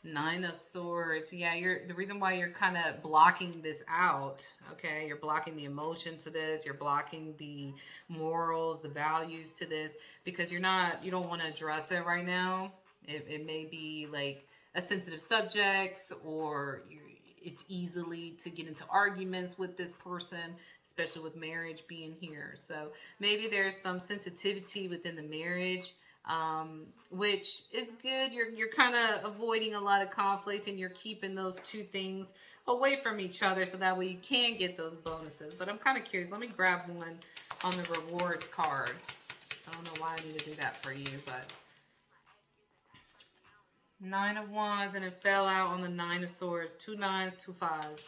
Nine of Swords. Yeah, the reason why you're kind of blocking this out. Okay, you're blocking the emotion to this. You're blocking the morals, the values to this because you don't want to address it right now. It may be like a sensitive subject, or it's easily to get into arguments with this person, especially with marriage being here. So maybe there's some sensitivity within the marriage, which is good. You're kind of avoiding a lot of conflict, and you're keeping those two things away from each other so that way you can get those bonuses. But I'm kind of curious. Let me grab one on the rewards card. I don't know why I need to do that for you, but Nine of Wands, and it fell out on the Nine of Swords. 2 9s, 2 5s.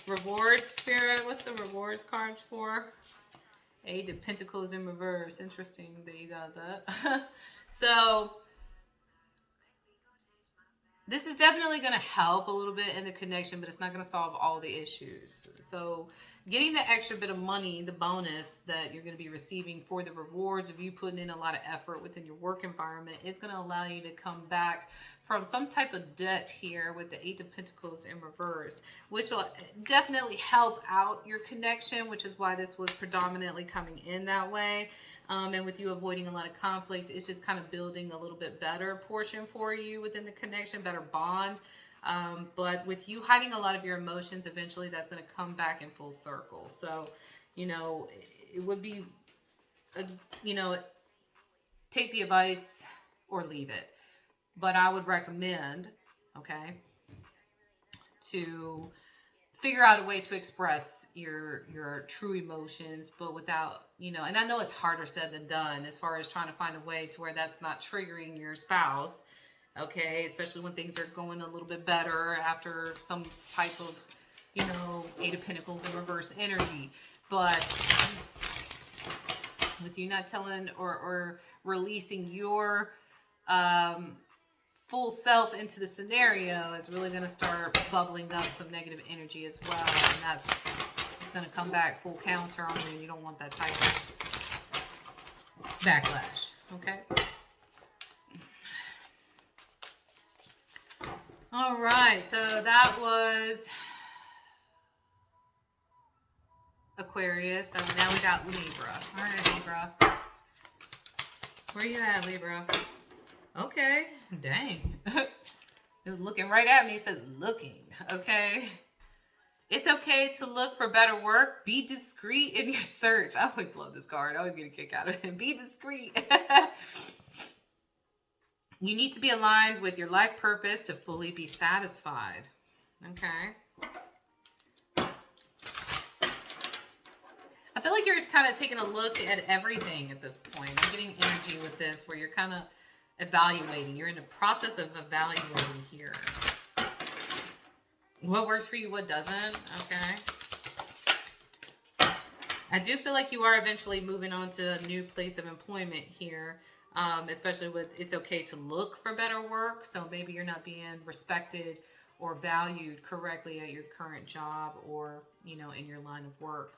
Rewards, Spirit. What's the rewards card for? Eight of Pentacles in reverse. Interesting that you got that. So this is definitely going to help a little bit in the connection, but it's not going to solve all the issues. So getting the extra bit of money, the bonus that you're going to be receiving for the rewards of you putting in a lot of effort within your work environment is going to allow you to come back from some type of debt here with the Eight of Pentacles in reverse, which will definitely help out your connection, which is why this was predominantly coming in that way. And with you avoiding a lot of conflict, it's just kind of building a little bit better portion for you within the connection, better bond. But with you hiding a lot of your emotions, eventually that's going to come back in full circle. So, it would be, take the advice or leave it. But I would recommend, okay, to figure out a way to express your true emotions, but without, and I know it's harder said than done as far as trying to find a way to where that's not triggering your spouse, okay, especially when things are going a little bit better after some type of, Eight of Pentacles in reverse energy. But with you not telling or releasing your full self into the scenario is really going to start bubbling up some negative energy as well, and it's going to come back full counter on you, and you don't want that type of backlash. Okay, all right, so that was Aquarius. So now we got Libra. All right, Libra, where you at, Libra? Okay, dang. It was looking right at me. It said looking. Okay. It's okay to look for better work. Be discreet in your search. I always love this card. I always get a kick out of it. Be discreet. You need to be aligned with your life purpose to fully be satisfied. Okay. I I feel like you're kind of taking a look at everything at this point. I'm getting energy with this where you're kind of evaluating. You're in the process of evaluating here. What works for you, what doesn't, okay? I do feel like you are eventually moving on to a new place of employment here, especially with it's okay to look for better work. So maybe you're not being respected or valued correctly at your current job or, you know, in your line of work.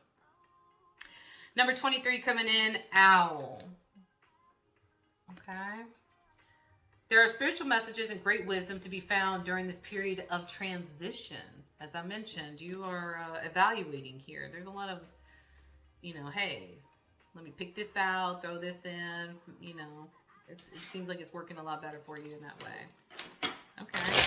Number 23 coming in, owl. Okay. There are spiritual messages and great wisdom to be found during this period of transition. As I mentioned, you are evaluating here. There's a lot of, you know, hey, let me pick this out, throw this in, you know. It seems like it's working a lot better for you in that way. Okay.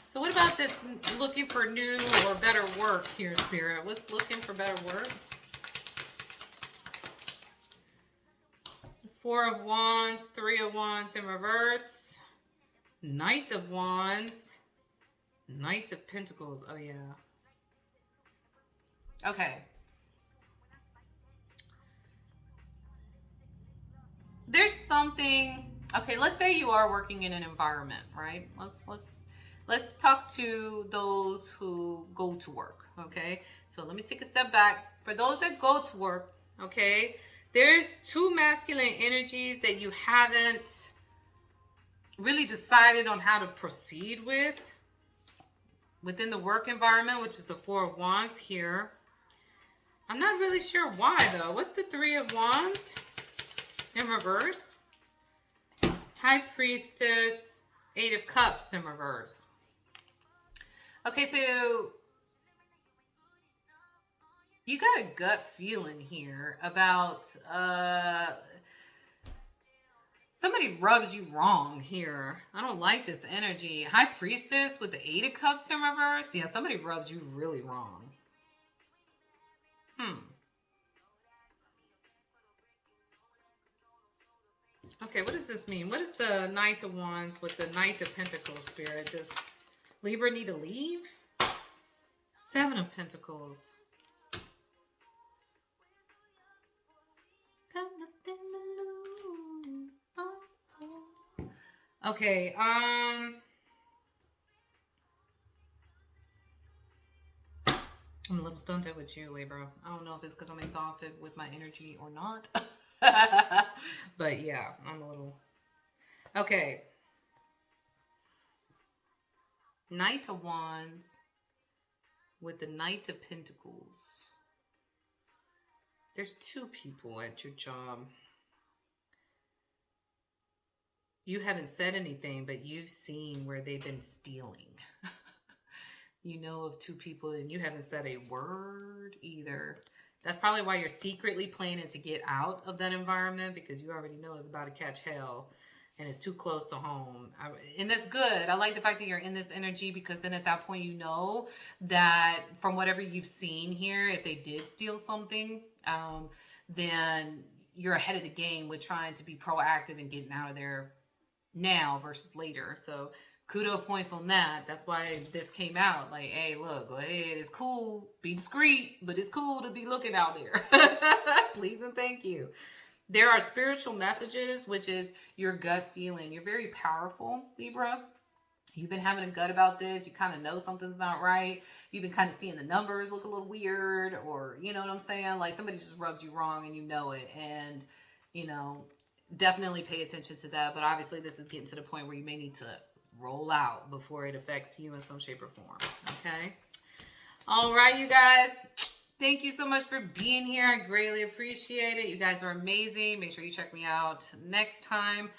So what about this looking for new or better work here, Spirit? What's looking for better work? Four of Wands, Three of Wands in reverse, Knight of Wands, Knight of Pentacles. Oh, yeah. Okay. There's something. Okay, let's say you are working in an environment, right? Let's talk to those who go to work. Okay, so let me take a step back. For those that go to work, okay, there's two masculine energies that you haven't really decided on how to proceed with within the work environment, which is the Four of Wands here. I'm not really sure why though. What's the Three of Wands in reverse? High Priestess, Eight of Cups in reverse. Okay, so you got a gut feeling here about somebody rubs you wrong here. I don't like this energy. High Priestess with the Eight of Cups in reverse. Yeah, somebody rubs you really wrong. Okay, what does this mean? What is the Knight of Wands with the Knight of Pentacles, Spirit? Does Libra need to leave? Seven of Pentacles. Okay, I'm a little stunted with you, Libra. I don't know if it's because I'm exhausted with my energy or not. But yeah, I'm a little... Okay. Knight of Wands with the Knight of Pentacles. There's two people at your job. You haven't said anything, but you've seen where they've been stealing. You know of two people and you haven't said a word either. That's probably why you're secretly planning to get out of that environment, because you already know it's about to catch hell and it's too close to home. And that's good. I like the fact that you're in this energy, because then at that point you know that from whatever you've seen here, if they did steal something, then you're ahead of the game with trying to be proactive and getting out of there now versus later. So kudo points on that. That's why this came out. Like, hey, look, go ahead. It's cool. Be discreet, but it's cool to be looking out there. Please and thank you. There are spiritual messages, which is your gut feeling. You're very powerful, Libra. You've been having a gut about this. You kind of know something's not right. You've been kind of seeing the numbers look a little weird, or you know what I'm saying? Like somebody just rubs you wrong and you know it. And, you know, definitely pay attention to that. But obviously this is getting to the point where you may need to roll out before it affects you in some shape or form. Okay. All right, you guys. Thank you so much for being here. I greatly appreciate it. You guys are amazing. Make sure you check me out next time.